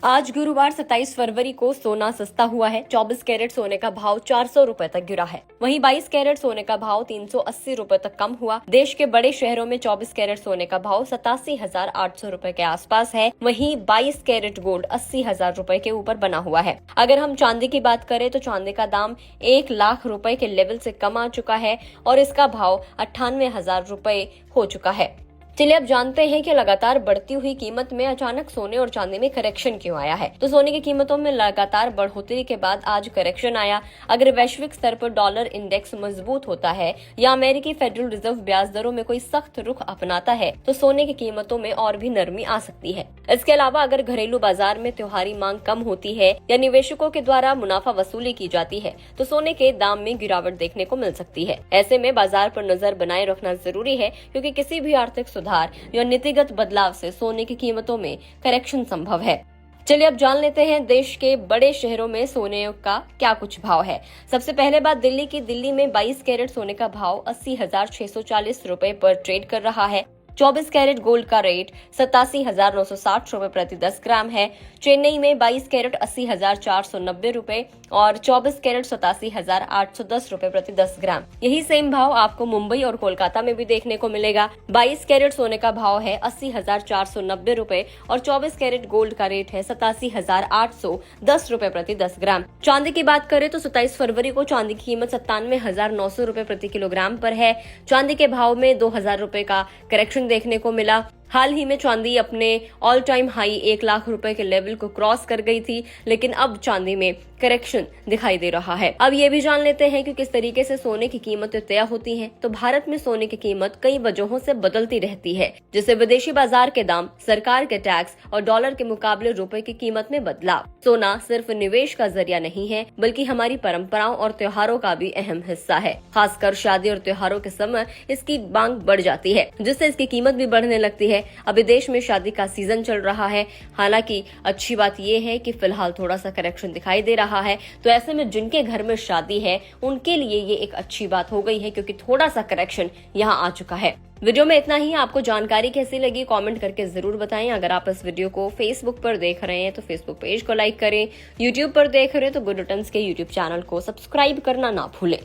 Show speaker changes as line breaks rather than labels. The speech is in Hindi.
आज गुरुवार 27 फरवरी को सोना सस्ता हुआ है। 24 कैरेट सोने का भाव 400 रुपए तक गिरा है। वहीं 22 कैरेट सोने का भाव 380 रुपए तक कम हुआ। देश के बड़े शहरों में 24 कैरेट सोने का भाव 87,800 रुपए के आसपास है। वहीं 22 कैरेट गोल्ड 80,000 रुपए के ऊपर बना हुआ है। अगर हम चांदी की बात करें तो चांदी का दाम 1 लाख रुपए के लेवल से कम आ चुका है और इसका भाव 98,000 रुपए हो चुका है। चलिए अब जानते हैं कि लगातार बढ़ती हुई कीमत में अचानक सोने और चांदी में करेक्शन क्यों आया है। तो सोने की कीमतों में लगातार बढ़ोतरी के बाद आज करेक्शन आया। अगर वैश्विक स्तर पर डॉलर इंडेक्स मजबूत होता है या अमेरिकी फेडरल रिजर्व ब्याज दरों में कोई सख्त रुख अपनाता है तो सोने की कीमतों में और भी नरमी आ सकती है। इसके अलावा अगर घरेलू बाजार में त्योहारी मांग कम होती है या निवेशकों के द्वारा मुनाफा वसूली की जाती है तो सोने के दाम में गिरावट देखने को मिल सकती है। ऐसे में बाजार पर नजर बनाए रखना जरूरी है क्योंकि किसी भी आर्थिक सुधार या नीतिगत बदलाव से सोने की कीमतों में करेक्शन संभव है। चलिए अब जान लेते हैं देश के बड़े शहरों में सोने का क्या कुछ भाव है। सबसे पहले बात दिल्ली की। दिल्ली में 22 कैरेट सोने का भाव 80,640 रुपए पर ट्रेड कर रहा है। 24 कैरेट गोल्ड का रेट 87,960 रुपए प्रति 10 ग्राम है। चेन्नई में 22 कैरेट 80,490 रुपए और 24 कैरेट 87,810 रुपए प्रति 10 ग्राम। यही सेम भाव आपको मुंबई और कोलकाता में भी देखने को मिलेगा। 22 कैरेट सोने का भाव है 80,490 रुपए और 24 कैरेट गोल्ड का रेट है 87,810 रुपए प्रति 10 ग्राम। चांदी की बात करें तो 27 फरवरी को चांदी की कीमत 97,900 रुपए प्रति किलोग्राम पर है। चांदी के भाव में 2,000 रुपए का करेक्शन देखने को मिला। हाल ही में चांदी अपने ऑल टाइम हाई 1 लाख रुपए के लेवल को क्रॉस कर गई थी, लेकिन अब चांदी में करेक्शन दिखाई दे रहा है। अब ये भी जान लेते हैं कि किस तरीके से सोने की कीमतें तय होती हैं। तो भारत में सोने की कीमत कई वजहों से बदलती रहती है, जैसे विदेशी बाजार के दाम, सरकार के टैक्स और डॉलर के मुकाबले रुपए की कीमत में बदलाव। सोना सिर्फ निवेश का जरिया नहीं है बल्कि हमारी परंपराओं और त्योहारों का भी अहम हिस्सा है। खासकर शादी और त्योहारों के समय इसकी मांग बढ़ जाती है जिससे इसकी कीमत भी बढ़ने लगती है। अभी देश में शादी का सीजन चल रहा है। हालांकि अच्छी बात यह है कि फिलहाल थोड़ा सा करेक्शन दिखाई दे रहा है। तो ऐसे में जिनके घर में शादी है उनके लिए ये एक अच्छी बात हो गई है क्योंकि थोड़ा सा करेक्शन यहाँ आ चुका है। वीडियो में इतना ही। आपको जानकारी कैसी लगी कमेंट करके जरूर बताएं। अगर आप इस वीडियो को फेसबुक पर देख रहे हैं तो फेसबुक पेज को लाइक करें। यूट्यूब पर देख रहे हैं तो गुड रिटर्न्स के यूट्यूब चैनल को सब्सक्राइब करना ना भूलें।